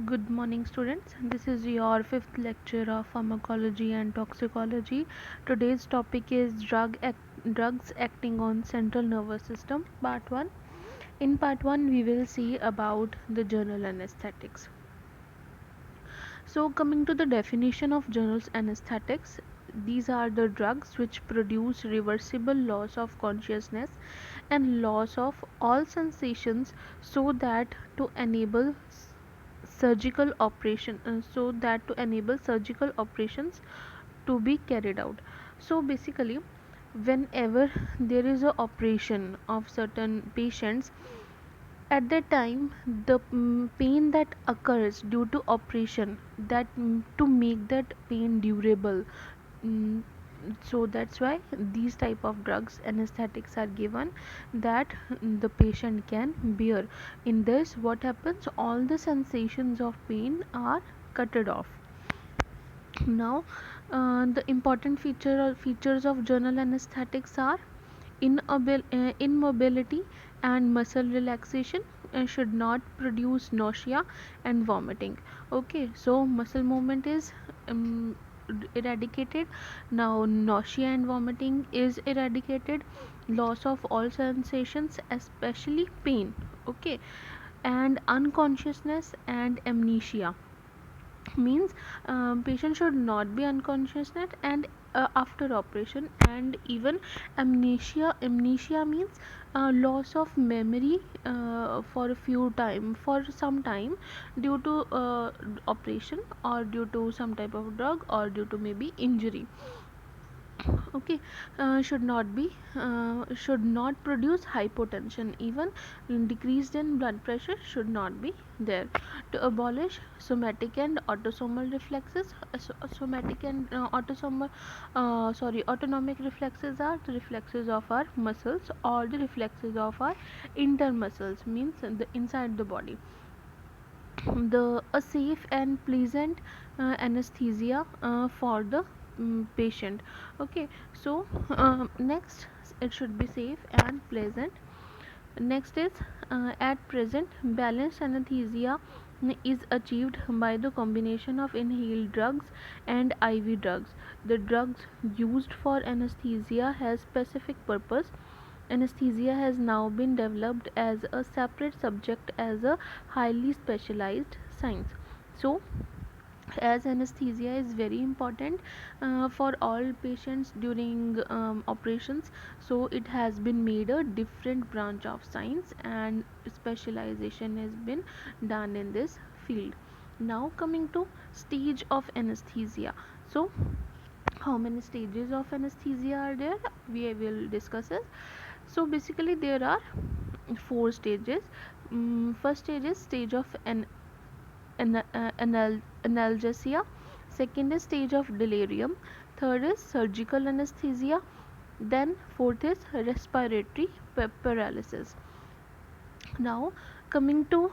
Good morning, students. This is your fifth lecture of pharmacology and toxicology. Today's topic is drugs acting on central nervous system, part 1. In part 1, we will see about the general anesthetics. So, coming to the definition of general anesthetics, these are the drugs which produce reversible loss of consciousness and loss of all sensations so that to enable surgical operations to be carried out. So basically, whenever there is a operation of certain patients, at that time the pain that occurs due to operation, that to make that pain durable, mm, so that's why these type of drugs anesthetics are given, that the patient can bear. In this, what happens, all the sensations of pain are cutted off. Now, the important features of general anesthetics are immobility and muscle relaxation, should not produce nausea and vomiting. Okay, so muscle movement is um, eradicated. Now nausea and vomiting is eradicated. Loss of all sensations, especially pain. Okay, and unconsciousness and amnesia means patient should not be unconscious and after operation. And even amnesia means loss of memory for a few time, for some time, due to operation or due to some type of drug or due to maybe injury. Okay, should not produce hypotension. Even decreased in blood pressure should not be there. To abolish somatic and autosomal reflexes, somatic and autonomic reflexes are the reflexes of our muscles or the reflexes of our intermuscles, means the inside the body. The a safe and pleasant anesthesia for the patient. Okay, so next, it should be safe and pleasant. Next is, at present balanced anesthesia is achieved by the combination of inhaled drugs and IV drugs. The drugs used for anesthesia has specific purpose. Anesthesia has now been developed as a separate subject, as a highly specialized science. So as anesthesia is very important for all patients during operations, so it has been made a different branch of science and specialization has been done in this field. Now coming to stage of anesthesia. So how many stages of anesthesia are there, we will discuss it. So basically there are four stages. First stage is stage of analgesia. Second is stage of delirium. Third is surgical anesthesia. Then fourth is respiratory paralysis. Now coming to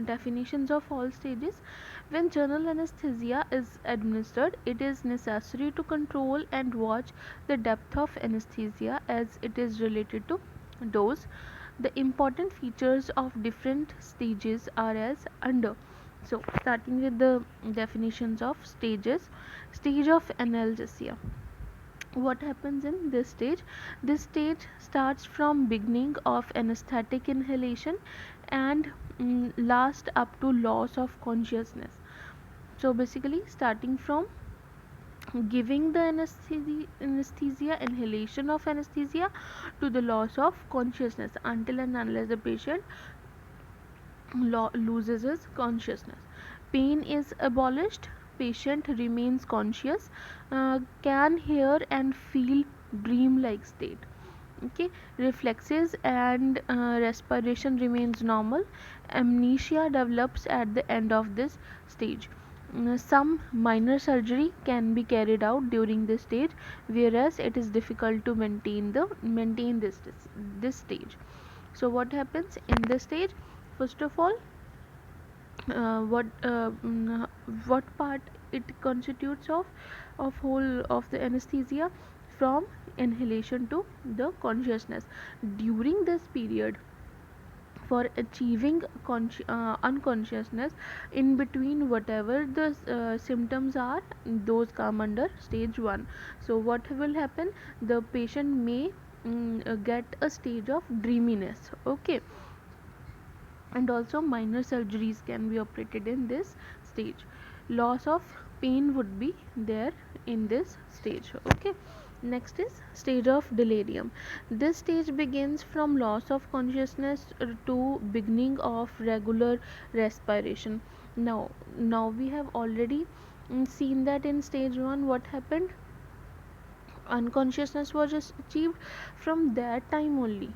definitions of all stages. When general anesthesia is administered, it is necessary to control and watch the depth of anesthesia as it is related to dose. The important features of different stages are as under. So starting with the definitions of stages. Stage of analgesia. What happens in this stage? This stage starts from beginning of anesthetic inhalation and last up to loss of consciousness. So basically starting from giving the anesthesia, inhalation of anesthesia, to the loss of consciousness, until and unless the patient loses his consciousness. Pain is abolished, patient remains conscious, can hear and feel dream-like state. Okay, reflexes and respiration remains normal. Amnesia develops at the end of this stage. Some minor surgery can be carried out during this stage, whereas it is difficult to maintain this stage. So what happens in this stage? First of all, what part it constitutes of whole of the anesthesia, from inhalation to the consciousness. During this period, for achieving unconsciousness in between whatever the symptoms are, those come under stage 1. So what will happen, the patient may get a stage of dreaminess. Okay, and also minor surgeries can be operated in this stage. Loss of pain would be there in this stage. Okay, next is stage of delirium. This stage begins from loss of consciousness to beginning of regular respiration. Now we have already seen that in stage 1 what happened, unconsciousness was just achieved. From that time only,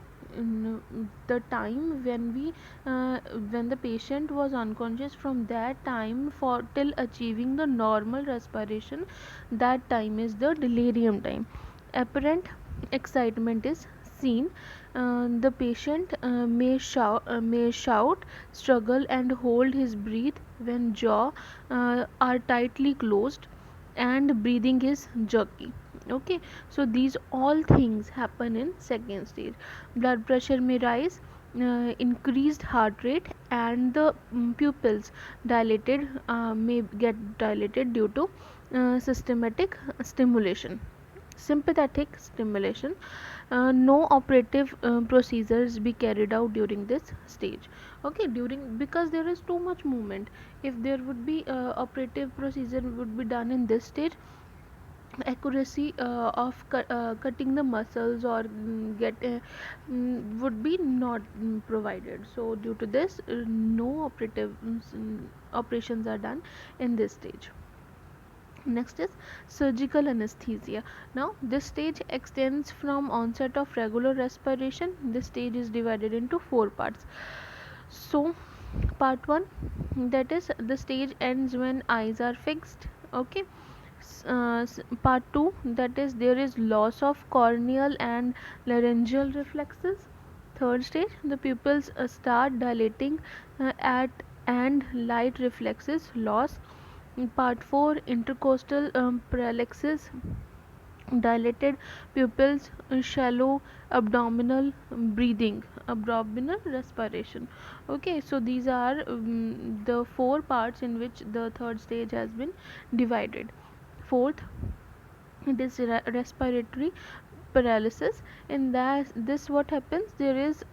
the time when the patient was unconscious, from that time for till achieving the normal respiration, that time is the delirium time. Apparent excitement is seen. The patient may shout, struggle and hold his breath when jaw are tightly closed and breathing is jerky. Okay, so these all things happen in second stage. Blood pressure may rise, increased heart rate, and the pupils dilated, may get dilated due to systematic stimulation, sympathetic stimulation. No operative procedures be carried out during this stage. Okay, during, because there is too much movement, if there would be operative procedure would be done in this stage, accuracy of cutting the muscles or get would be not provided. So due to this, no operative operations are done in this stage. Next is surgical anesthesia. Now this stage extends from onset of regular respiration. This stage is divided into 4 parts. So part 1, that is the stage ends when eyes are fixed. Okay, part 2, that is there is loss of corneal and laryngeal reflexes. Third stage, the pupils start dilating at and light reflexes loss. Part 4, intercostal parallaxis, dilated pupils, shallow abdominal breathing, abdominal respiration. Okay, so these are the 4 parts in which the third stage has been divided. Fourth, it is respiratory paralysis. In that, this what happens, there is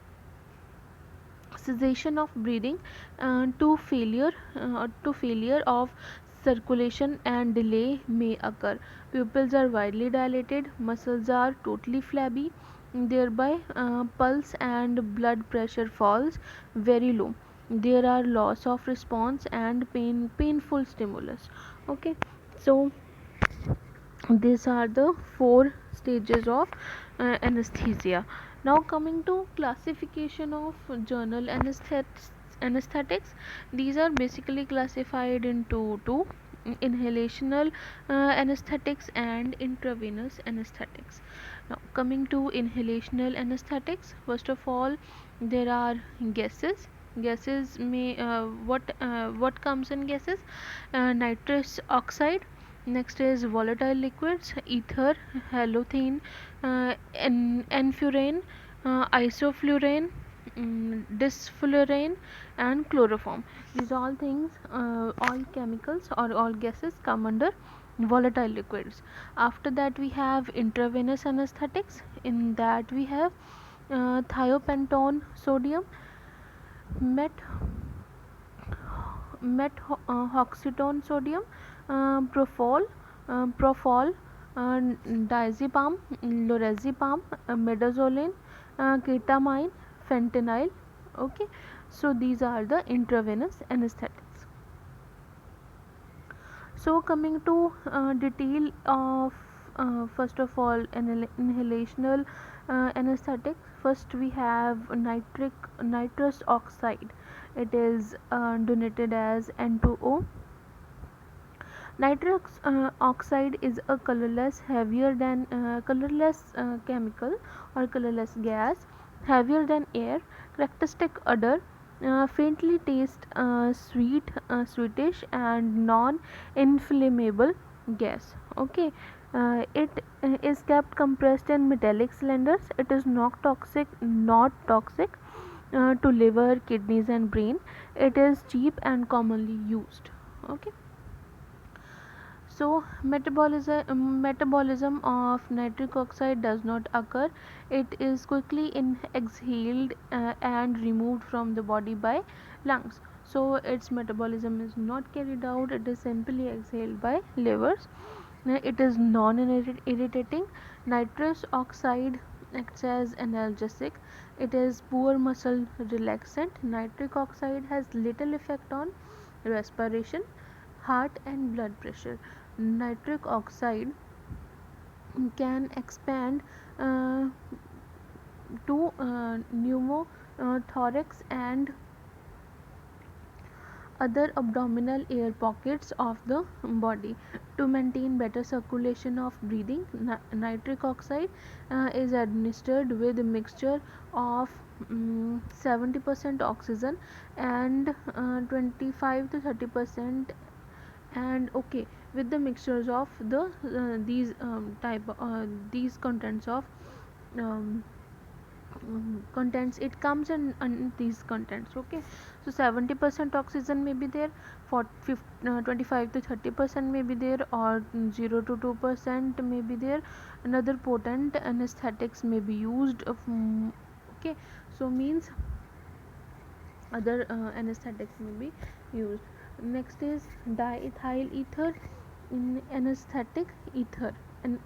cessation of breathing to failure of circulation and delay may occur. Pupils are widely dilated, muscles are totally flabby, thereby pulse and blood pressure falls very low. There are loss of response and painful stimulus. Okay, so these are the 4 stages of anesthesia. Now coming to classification of journal anesthetics, these are basically classified into two: inhalational anesthetics and intravenous anesthetics. Now coming to inhalational anesthetics, first of all there are gases. Gases may what comes in gases, nitrous oxide. Next is volatile liquids: ether, halothane, enfurane, isoflurane, disflurane, and chloroform. These all things, all chemicals or all gases come under volatile liquids. After that we have intravenous anesthetics. In that we have thiopentone sodium, met methoxytone sodium, propofol, diazepam, lorazepam, midazoline, ketamine, fentanyl. Okay, so these are the intravenous anesthetics. So coming to detail of first of all inhalational anesthetics. First we have nitrous oxide. It is denoted as N2O. Nitrous oxide is a colorless chemical or colorless gas, heavier than air, characteristic odor, faintly taste sweetish, and non-inflammable gas. Okay, it is kept compressed in metallic cylinders. It is not toxic. to liver, kidneys and brain. It is cheap and commonly used. Okay. So metabolism of nitric oxide does not occur. It is quickly exhaled and removed from the body by lungs. So its metabolism is not carried out, it is simply exhaled by livers. It is non-irritating. Nitrous oxide acts as analgesic. It is poor muscle relaxant. Nitric oxide has little effect on respiration, heart and blood pressure. Nitric oxide can expand uh, to pneumothorax and other abdominal air pockets of the body. To maintain better circulation of breathing, nitric oxide is administered with a mixture of 70% oxygen and 25 to 30%, and okay, with the mixtures of these contents of um, contents, it comes in these contents. Okay, so 70% oxygen may be there, for 25 to 30% may be there, or 0 to 2% may be there. Another potent anesthetics may be used okay, so means other anesthetics may be used. Next is diethyl ether in anesthetic ether. And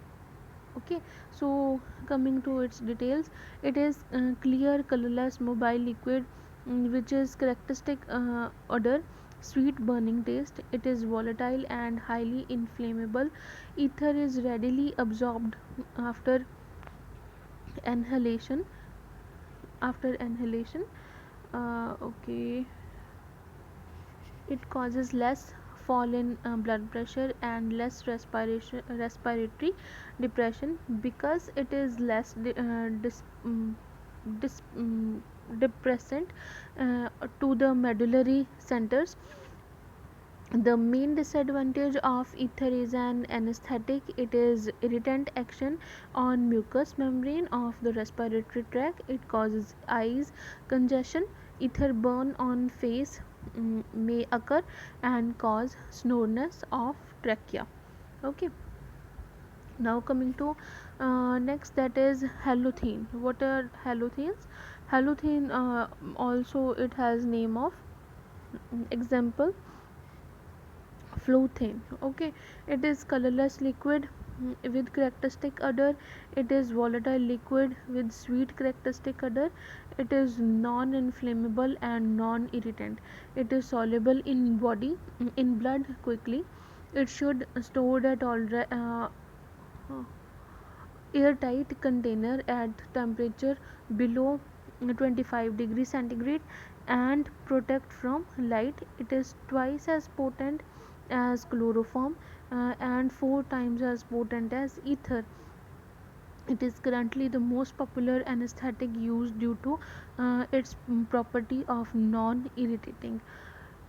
okay, so coming to its details, it is clear colorless mobile liquid, which is characteristic odor, sweet burning taste. It is volatile and highly inflammable. Ether is readily absorbed after inhalation. Okay, it causes less fall in blood pressure and less respiratory depression, because it is less dis, depressant to the medullary centers. The main disadvantage of ether is an anesthetic. It is irritant action on mucous membrane of the respiratory tract. It causes eyes congestion. Ether burn on face may occur and cause soreness of trachea. Okay, now coming to next, that is halothane. What are halothenes? Halothane, also it has name of example, fluothane. Okay, it is colorless liquid with characteristic odor. It is volatile liquid with sweet characteristic odor. It is non-inflammable and non-irritant. It is soluble in body in blood quickly. It should stored at airtight container at temperature below 25 degrees centigrade and protect from light. It is twice as potent as chloroform and 4 times as potent as ether. It is currently the most popular anesthetic used due to its property of non-irritating,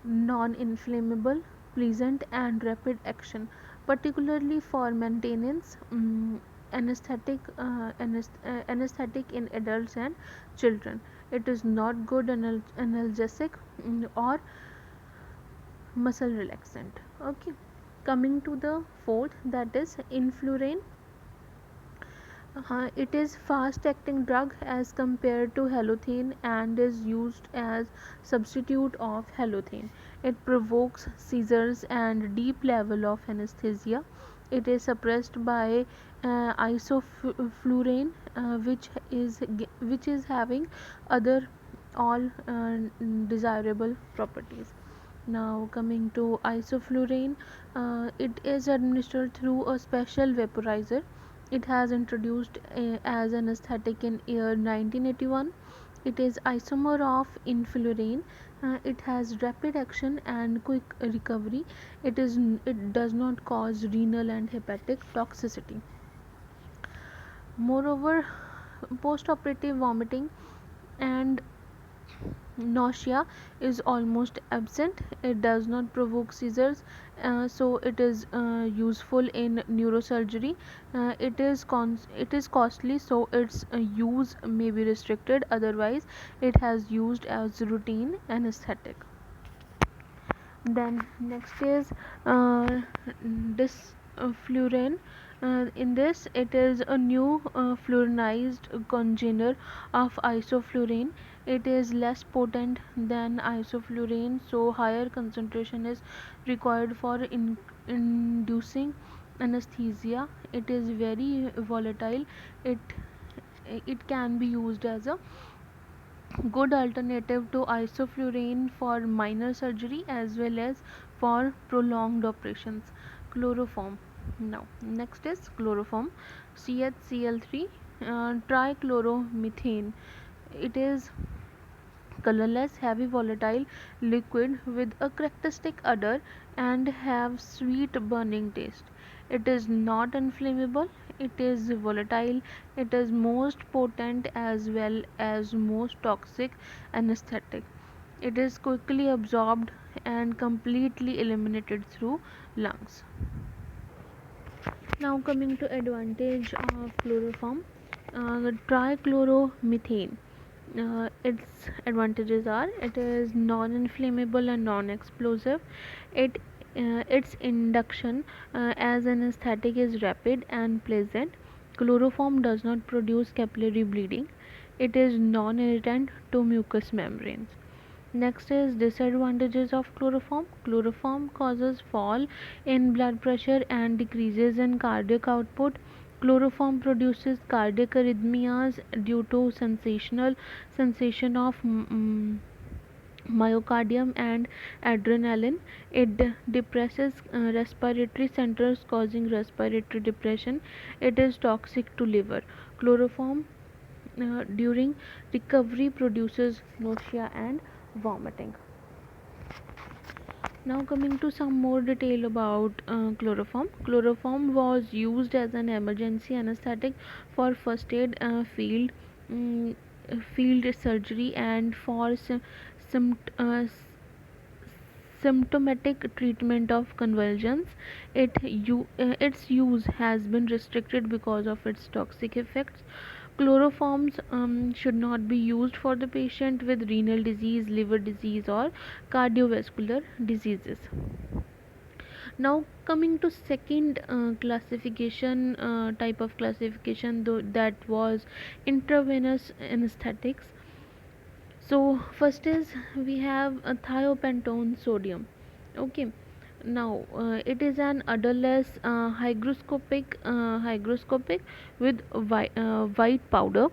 non-inflammable, pleasant and rapid action, particularly for maintenance anesthetic in adults and children. It is not good analgesic or muscle relaxant. Okay, coming to the fourth, that is influrane. It is fast acting drug as compared to halothane and is used as substitute of halothane. It provokes seizures and deep level of anesthesia. It is suppressed by isoflurane, which is having other all desirable properties. Now coming to isoflurane, it is administered through a special vaporizer. It has introduced as an anesthetic in year 1981. It is isomer of influrane. It has rapid action and quick recovery. It does not cause renal and hepatic toxicity. Moreover, post-operative vomiting and Nausea is almost absent. It does not provoke seizures, so it is useful in neurosurgery. It is costly, so its use may be restricted. Otherwise, it has used as routine anesthetic. Then next is disflurin. In this, it is a new fluorinized congener of isoflurane. It is less potent than isoflurane, so higher concentration is required for inducing anesthesia. It is very volatile. It can be used as a good alternative to isoflurane for minor surgery as well as for prolonged operations. Chloroform. Now next is chloroform, CHCl3, trichloromethane. It is colorless, heavy, volatile liquid with a characteristic odor and have sweet burning taste. It is not inflammable, it is volatile, it is most potent as well as most toxic anesthetic. It is quickly absorbed and completely eliminated through lungs. Now coming to advantage of chloroform, trichloromethane. Its advantages are: it is non-inflammable and non-explosive. It its induction as an anesthetic is rapid and pleasant. Chloroform does not produce capillary bleeding. It is non-irritant to mucous membranes. Next is disadvantages of chloroform. Chloroform causes fall in blood pressure and decreases in cardiac output. Chloroform produces cardiac arrhythmias due to sensation of myocardium and adrenaline. It depresses respiratory centers, causing respiratory depression. It is toxic to liver. Chloroform during recovery produces nausea and vomiting. Now coming to some more detail about chloroform. Chloroform was used as an emergency anesthetic for first aid mm, field surgery and for symptomatic treatment of convulsions. Its use has been restricted because of its toxic effects. Chloroforms should not be used for the patient with renal disease, liver disease, or cardiovascular diseases. Now coming to second classification, type of classification, that was intravenous anesthetics. So first is we have a thiopentone sodium. Okay, now it is an odorless hygroscopic with white powder.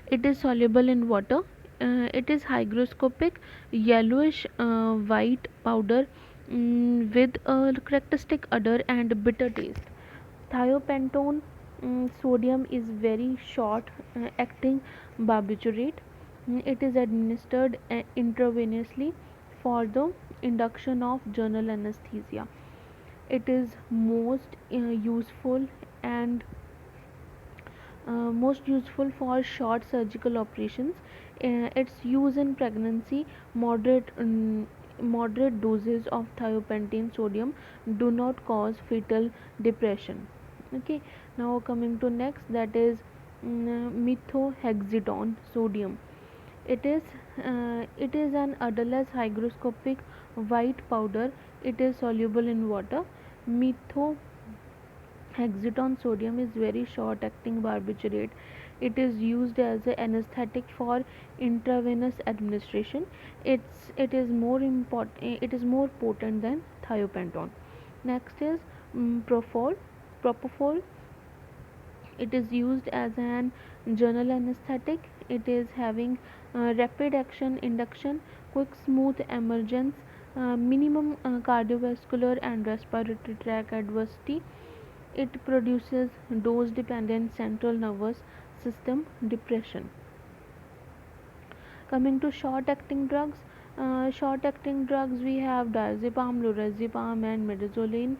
It is soluble in water. It is hygroscopic, yellowish white powder, with a characteristic odor and bitter taste. Thiopentone sodium is very short acting barbiturate. It is administered intravenously for the induction of general anesthesia. It is most useful for short surgical operations. Its use in pregnancy, moderate doses of thiopentane sodium do not cause fetal depression. Okay, now coming to next, that is methohexidone sodium. It is an odorless hygroscopic white powder. It is soluble in water. Methohexidone sodium is very short acting barbiturate. It is used as an anesthetic for intravenous administration. It is more potent than thiopentone. Next is propofol. It is used as an general anesthetic. It is having rapid action induction, quick smooth emergence, minimum cardiovascular and respiratory tract adversity. It produces dose dependent central nervous system depression. Coming to short acting drugs, we have diazepam, lorazepam, and midazoline.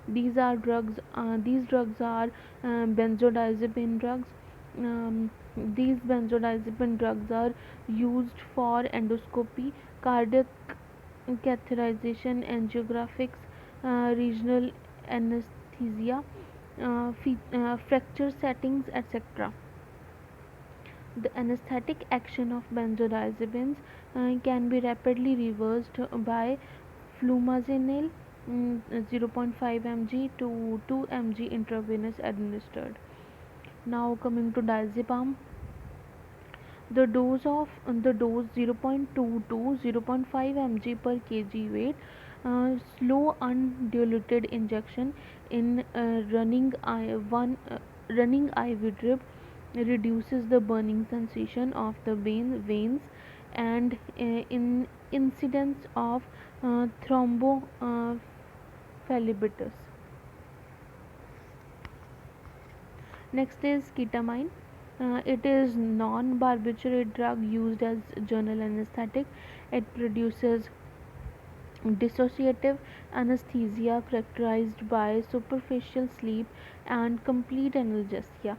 These drugs are benzodiazepine drugs. These benzodiazepine drugs are used for endoscopy, cardiac catheterization, angiographics, regional anesthesia, fracture settings, etc. The anesthetic action of benzodiazepines can be rapidly reversed by flumazenil 0.5 mg to 2 mg intravenous administered. Now coming to diazepam, the dose 0.2 to 0.5 mg per kg weight, slow undiluted injection in running IV drip reduces the burning sensation of the veins and in incidence of thrombophlebitis. Next is ketamine. It is non-barbiturate drug used as general anesthetic. It produces dissociative anesthesia characterized by superficial sleep and complete analgesia.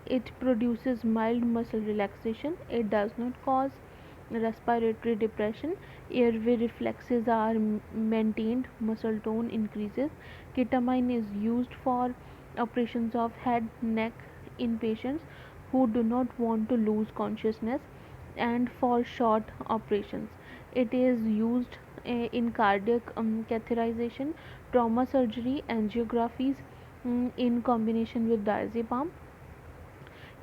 It produces mild muscle relaxation. It does not cause respiratory depression. Airway reflexes are maintained. Muscle tone increases. Ketamine is used for operations of head, neck in patients who do not want to lose consciousness and for short operations. It is used in cardiac catheterization, trauma surgery, angiographies in combination with diazepam.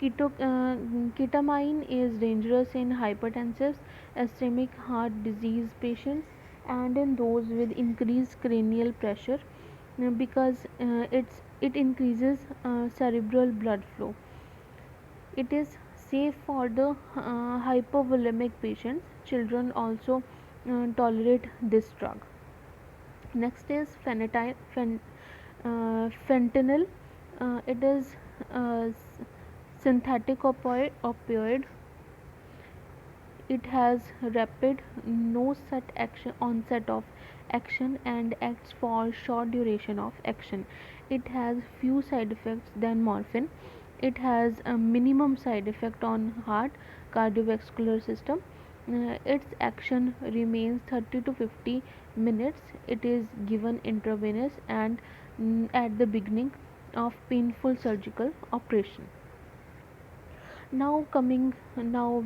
Ketamine is dangerous in hypertensive ischemic heart disease patients and in those with increased cranial pressure because it increases cerebral blood flow. It is safe for the hypovolemic patients. Children also tolerate this drug. Next is fentanyl. It is a synthetic opioid. It has rapid no set action onset of action and acts for short duration of action. It has few side effects than morphine. It has a minimum side effect on heart cardiovascular system. Its action remains 30 to 50 minutes. It is given intravenous and at the beginning of painful surgical operation. Now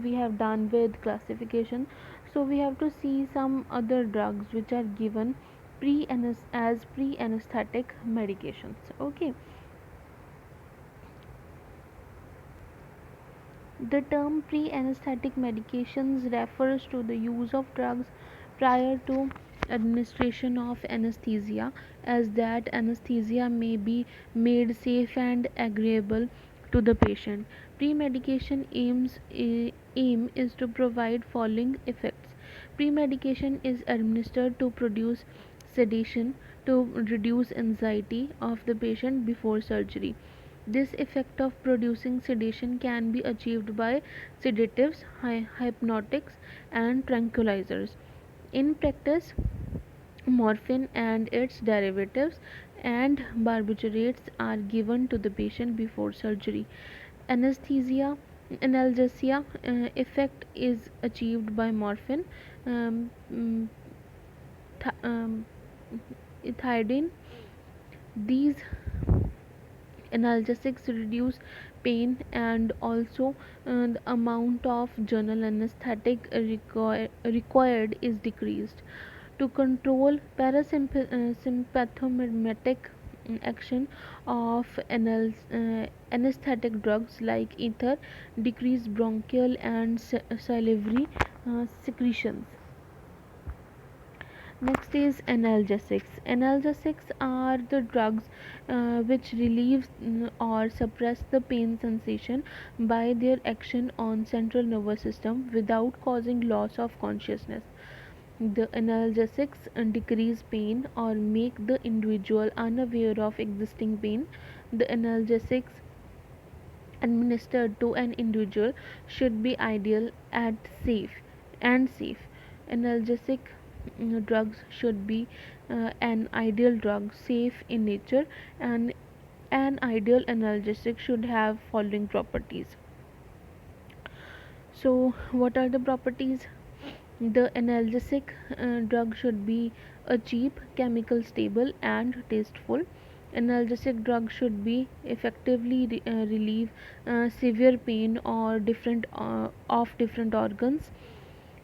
we have done with classification, so we have to see some other drugs which are given as pre anesthetic medications. Okay, the term pre anesthetic medications refers to the use of drugs prior to administration of anesthesia, as that anesthesia may be made safe and agreeable to the patient. Pre-medication aim is to provide following effects. Pre-medication is administered to produce sedation to reduce anxiety of the patient before surgery. This effect of producing sedation can be achieved by sedatives, hypnotics, and tranquilizers. In practice, morphine and its derivatives and barbiturates are given to the patient before surgery. Anesthesia analgesia effect is achieved by morphine, um, mm, th- um, ethidine. These analgesics reduce pain and also the amount of general anesthetic required is decreased. To control parasympathetic action of anesthetic drugs like ether, decrease bronchial and salivary secretions. Next is analgesics. Analgesics are the drugs which relieve or suppress the pain sensation by their action on central nervous system without causing loss of consciousness. The analgesics decrease pain or make the individual unaware of existing pain. The analgesics administered to an individual should be ideal at safe. Analgesic drugs should be an ideal drug, safe in nature, and An ideal analgesic should have following properties. So, what are the properties? The analgesic drug should be a cheap, chemical stable, and tasteful. Analgesic drug should be effectively relieve severe pain or different organs.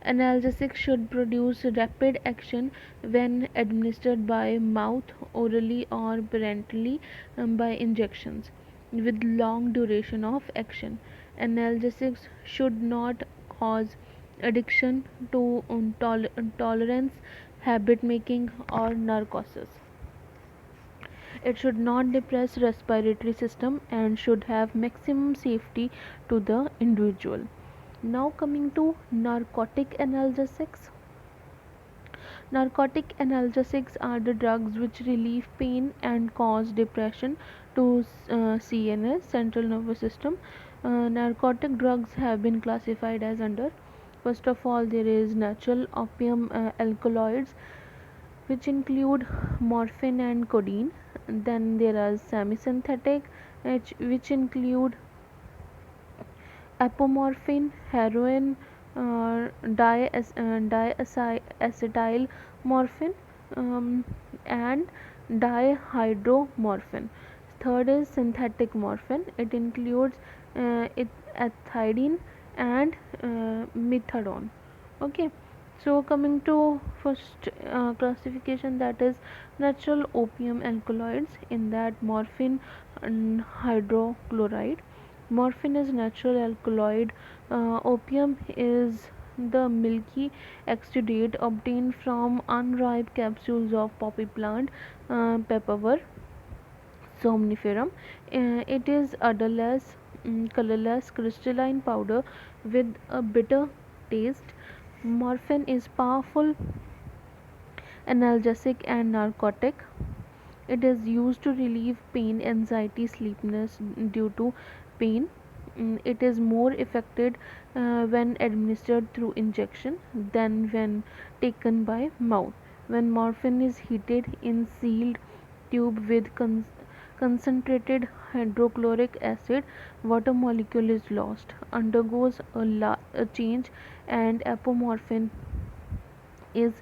Analgesics should produce rapid action when administered by mouth, orally, or parenterally by injections, with long duration of action. Analgesics should not cause addiction to tolerance, habit making, or narcosis. It should not depress respiratory system and should have maximum safety to the individual. Now coming to narcotic analgesics. Narcotic analgesics are the drugs which relieve pain and cause depression to CNS, central nervous system. Narcotic drugs have been classified as under. First of all, there is natural opium alkaloids, which include morphine and codeine. Then there are semi-synthetic, which include apomorphine, heroin, diacetyl morphine, and dihydromorphine. Third is synthetic morphine. It includes ethidine and methadone. Okay. So coming to first classification, that is natural opium alkaloids, in that morphine and hydrochloride. Morphine is natural alkaloid. Opium is the milky exudate obtained from unripe capsules of poppy plant, Papaver somniferum. It is odorless, colorless, crystalline powder with a bitter taste. Morphine is powerful analgesic and narcotic. It is used to relieve pain, anxiety, sleepiness due to pain. It is more effective when administered through injection than when taken by mouth. When morphine is heated in sealed tube with concentrated hydrochloric acid, water molecule is lost, undergoes a change, and apomorphine is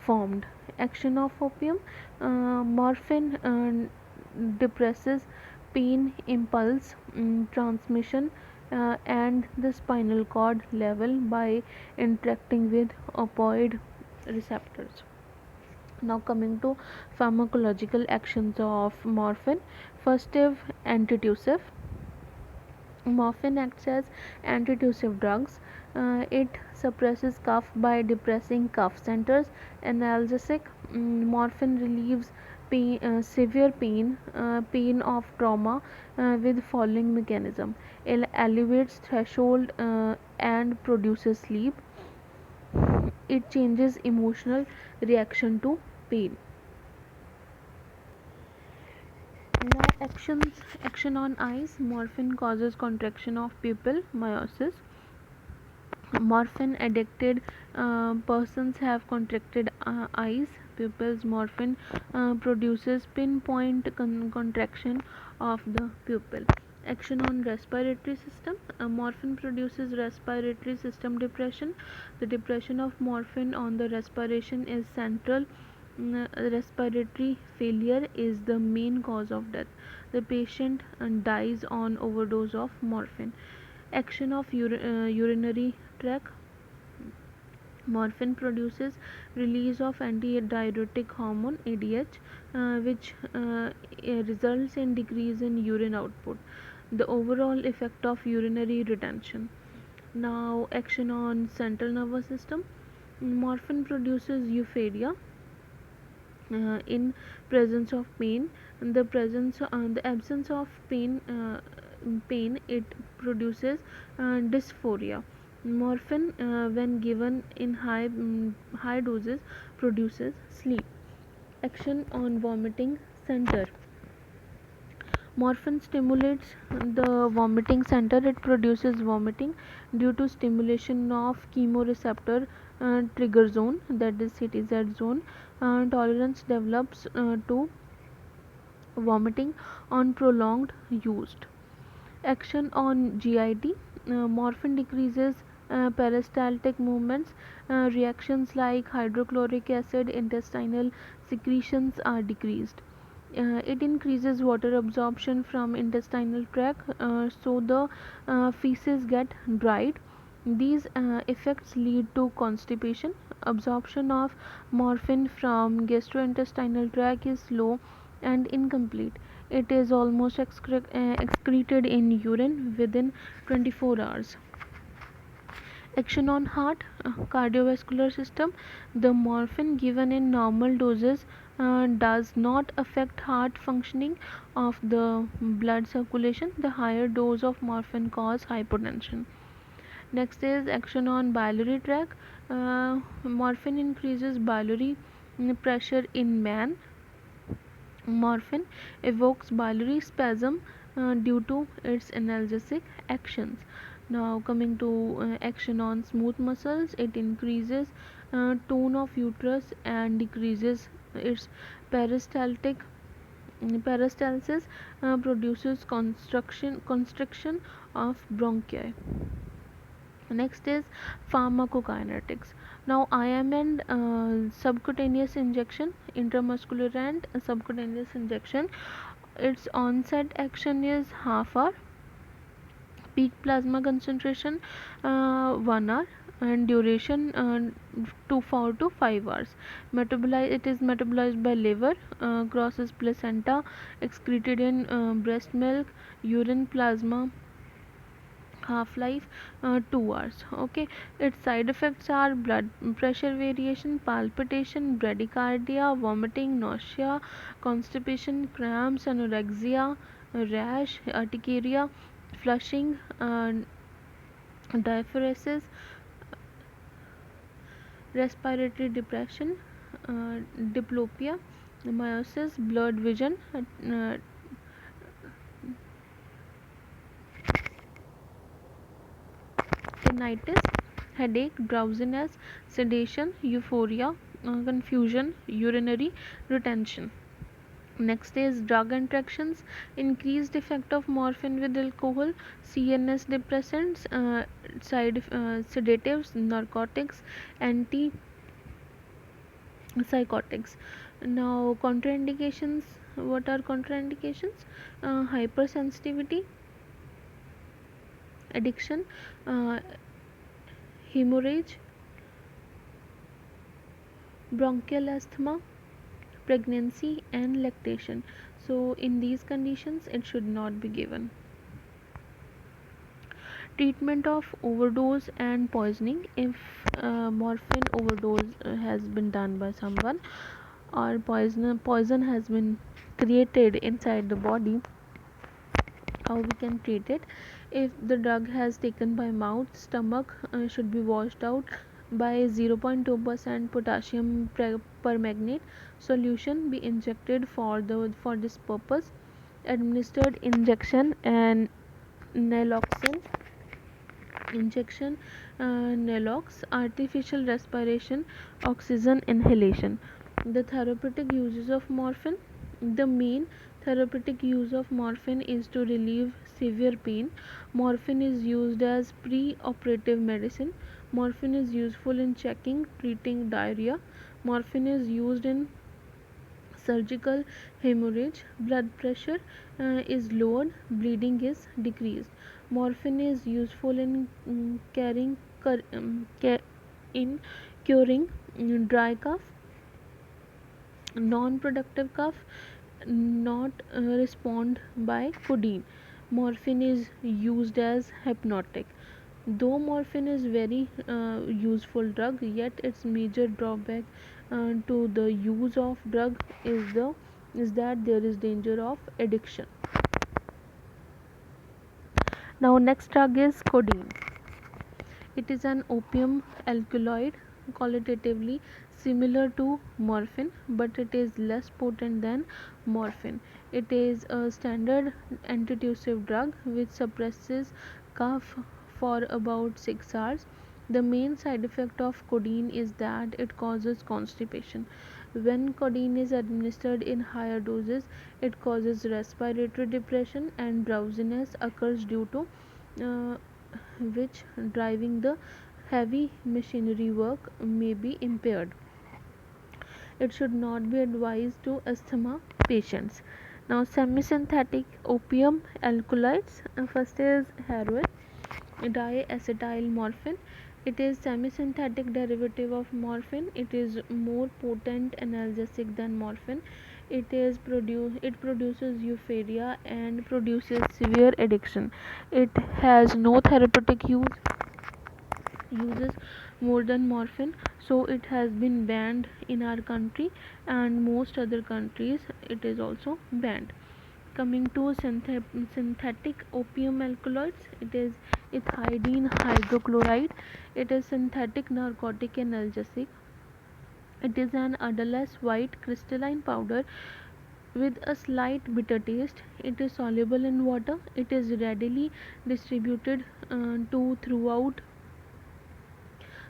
formed. Action of opium. Morphine depresses pain impulse transmission and the spinal cord level by interacting with opioid receptors. Now coming to pharmacological actions of morphine. First is antitussive. Morphine acts as antitussive drugs. It suppresses cough by depressing cough centers. Analgesic. Morphine relieves severe pain of trauma with following mechanism. It elevates threshold and produces sleep. It changes emotional reaction to pain. Now action on eyes. Morphine causes contraction of pupil, miosis. Morphine addicted persons have contracted eyes pupils. Morphine produces pinpoint contraction of the pupil. Action on respiratory system. Morphine produces respiratory system depression. The depression of morphine on the respiration is central. Respiratory failure is the main cause of death. The patient dies on overdose of morphine. Action of urinary tract. Morphine produces release of antidiuretic hormone ADH, which results in decrease in urine output. The overall effect of urinary retention. Now action on central nervous system. Morphine produces euphoria in presence of pain. The absence of pain, it produces dysphoria. Morphine when given in high doses produces sleep. Action on vomiting center. Morphine stimulates the vomiting center. It produces vomiting due to stimulation of chemoreceptor trigger zone, that is CTZ zone. Tolerance develops to vomiting on prolonged use. Action on GIT. Morphine decreases peristaltic movements. Reactions like hydrochloric acid, intestinal secretions are decreased. It increases water absorption from intestinal tract, so the feces get dried. These effects lead to constipation. Absorption of morphine from gastrointestinal tract is slow and incomplete. It is almost excreted in urine within 24 hours. Action on heart, cardiovascular system. The morphine given in normal doses does not affect heart functioning of the blood circulation. The higher dose of morphine cause hypotension. Next is action on biliary tract. Morphine increases biliary pressure in man. Morphine evokes biliary spasm due to its analgesic actions. Now coming to action on smooth muscles, it increases tone of uterus and decreases its peristaltic peristalsis, produces constriction of bronchi. Next is pharmacokinetics. Now IM and subcutaneous injection, intramuscular and subcutaneous injection. Its onset action is half hour, peak plasma concentration 1 hour, and duration 2 4 to 5 hours. It is metabolized by liver, crosses placenta, excreted in breast milk, urine, plasma. Half life 2 hours. Okay, its side effects are blood pressure variation, palpitation, bradycardia, vomiting, nausea, constipation, cramps, anorexia, rash, urticaria, flushing, diaphoresis, respiratory depression, diplopia, meiosis, blurred vision, tinnitus, headache, drowsiness, sedation, euphoria, confusion, urinary retention. Next is drug interactions, increased effect of morphine with alcohol, CNS depressants, sedatives, narcotics, antipsychotics. Now contraindications. What are contraindications? Hypersensitivity, addiction, uh, hemorrhage, bronchial asthma, pregnancy, and lactation. So in these conditions it should not be given. Treatment of overdose and poisoning. If morphine overdose has been done by someone, or poison has been created inside the body, how we can treat it? If the drug has taken by mouth, stomach should be washed out by 0.2% potassium permanganate solution be injected for this purpose. Administered injection and naloxone injection, nalox, artificial respiration, oxygen inhalation. The therapeutic uses of morphine. The main therapeutic use of morphine is to relieve severe pain. Morphine is used as pre-operative medicine. Morphine is useful in treating diarrhea. Morphine is used in surgical hemorrhage. Blood pressure is lowered, bleeding is decreased. Morphine is useful in in curing dry cough, non-productive cough, not respond by codeine. Morphine is used as hypnotic. Though morphine is very useful drug, yet its major drawback to the use of drug is that there is danger of addiction. Now next drug is codeine. It is an opium alkaloid, qualitatively similar to morphine, but it is less potent than morphine. It is a standard antitussive drug which suppresses cough for about 6 hours. The main side effect of codeine is that it causes constipation. When codeine is administered in higher doses, it causes respiratory depression and drowsiness occurs due to uh, which driving the heavy machinery work may be impaired. It should not be advised to asthma patients. Now, semi-synthetic opium alkaloids. First is heroin, diacetylmorphine. It is semi-synthetic derivative of morphine. It is more potent analgesic than morphine. It produces euphoria and produces severe addiction. It has no therapeutic uses more than morphine, so it has been banned in our country, and most other countries it is also banned. Coming to synthetic opium alkaloids, it is ethidine hydrochloride. It is synthetic narcotic analgesic. It is an odorless white crystalline powder with a slight bitter taste. It is soluble in water. It is readily distributed to throughout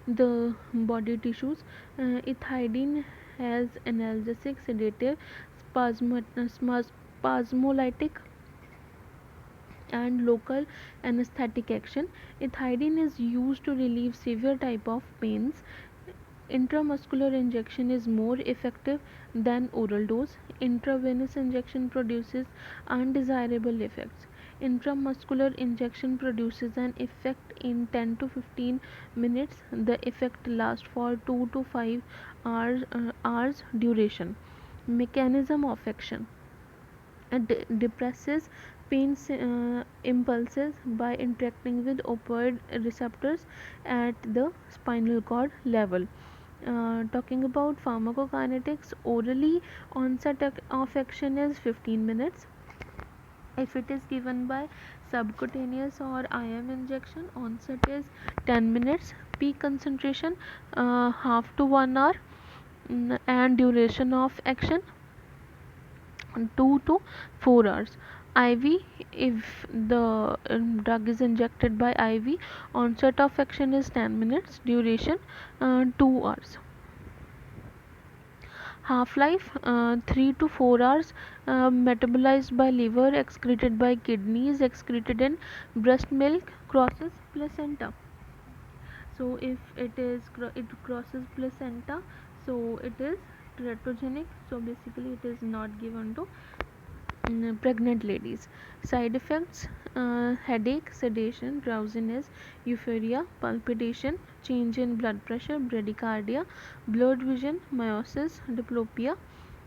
the body tissues. Ethidine has analgesic, sedative, spasmolytic, and local anesthetic action. Ethidine is used to relieve severe type of pains. Intramuscular injection is more effective than oral dose. Intravenous injection produces undesirable effects. Intramuscular injection produces an effect in 10 to 15 minutes. The effect lasts for 2 to 5 hours duration. Mechanism of action: it depresses pain impulses by interacting with opioid receptors at the spinal cord level. Talking about pharmacokinetics, orally onset of action is 15 minutes. If it is given by subcutaneous or IM injection, onset is 10 minutes. Peak concentration half to 1 hour. And duration of action 2 to 4 hours. IV, if the drug is injected by IV, onset of action is 10 minutes, duration 2 hours. Half life 3 to 4 hours. Metabolized by liver, excreted by kidneys, excreted in breast milk, crosses placenta. So if it crosses placenta, so it is teratogenic. So basically it is not given to pregnant ladies. Side effects: headache, sedation, drowsiness, euphoria, palpitation, change in blood pressure, bradycardia, blurred vision, meiosis, diplopia,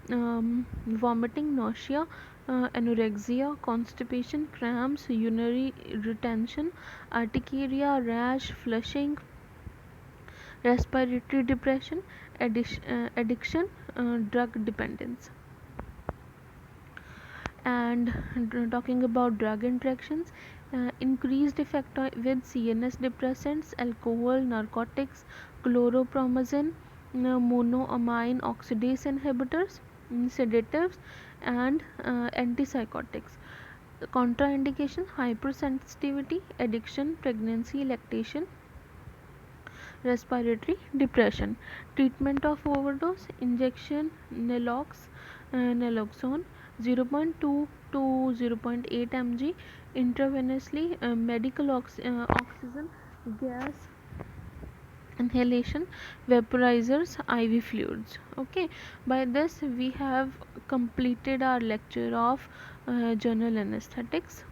vomiting, nausea, anorexia, constipation, cramps, urinary retention, urticaria, rash, flushing, respiratory depression, addiction, drug dependence. And talking about drug interactions, increased effect with CNS depressants, alcohol, narcotics, chloropromazine, monoamine oxidase inhibitors, sedatives, and antipsychotics. Contraindication: hypersensitivity, addiction, pregnancy, lactation, respiratory depression. Treatment of overdose: injection naloxone 0.2 to 0.8 mg intravenously, medical oxygen gas inhalation, vaporizers, IV fluids. Okay, by this we have completed our lecture of general anesthetics.